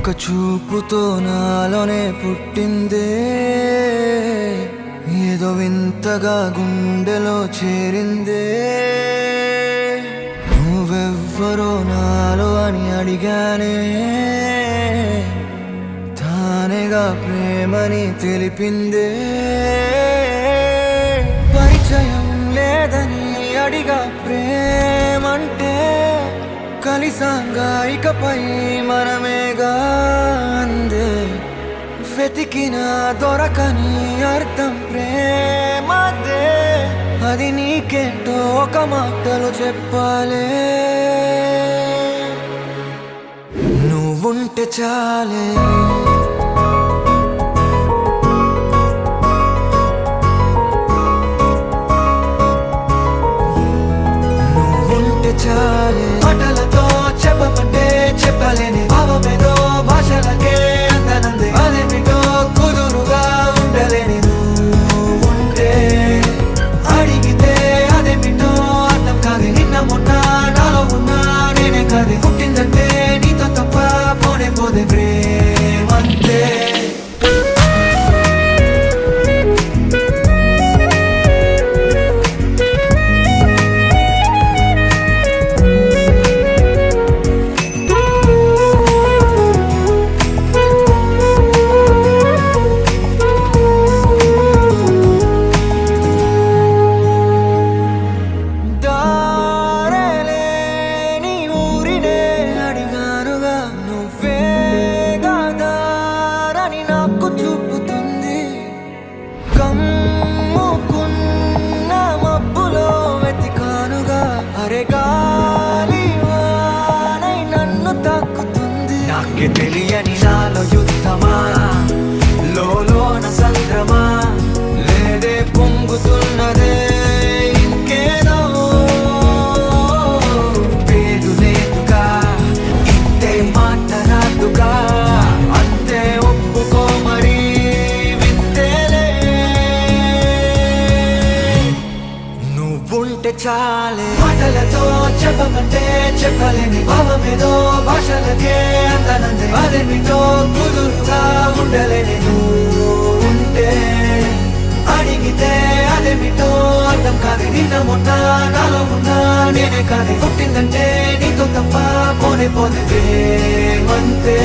ఒక చూపుతో నాలోనే పుట్టిందే, ఏదో వింతగా గుండెలో చేరిందే. నువ్వెవ్వరో నాలో అని అడిగానే, తానేగా ప్రేమని తెలిపిందే. పరిచయం లేదని అడిగా ప్రేమంటే, కలిసాంగా ఇకపై మనమేగా అందే. వెతికిన దొరకని అర్థం ప్రేమదే, అది నీకేంటో ఒక మాటలు చెప్పాలే. నువ్వుంటే చాలే, నువ్వుంటే చాలే. మాటలతో చెప్పమంటే చెప్పలేని భావమేదో భాషలకే అందనందే. అదేమిటో కుదురుగా ఉండలేని నువ్వుంటే, అడిగితే అదేమిటో అర్థం కాదు. నిన్న మొన్న నాలో ఉన్నా నేనే కాదు. పుట్టిందంటే నీతో తప్ప పోనే పోదే ప్రేమంతే. కమ్ముకున్న మబ్బులో వెతికానుగా, అరే గాలి వానై నన్ను తాకుతుంది. నాకే తెలియని నాలో యుద్ధమా, లోన సంద్రమా, లేదే పొంగుతున్నదే ఇంకేదో. పేరు లేదుగా, ఇంతే మాట రాదుగా, అంతే ఒప్పుకో మరి. నువ్వుంటే చాలే, మాటలతో చెప్పమంటే చెప్పలేని భావమేదో భాషలకే అందనందే. అదేమిటో కుదురుగా ఉండలేని నువ్వుంటే, అడిగితే అదేమిటో అర్థం కాదు. నిన్న మొన్న నాలో ఉన్నా నేనే కాదు. పుట్టిందంటే నీతో తప్ప పోనే పోతే ప్రేమంతే.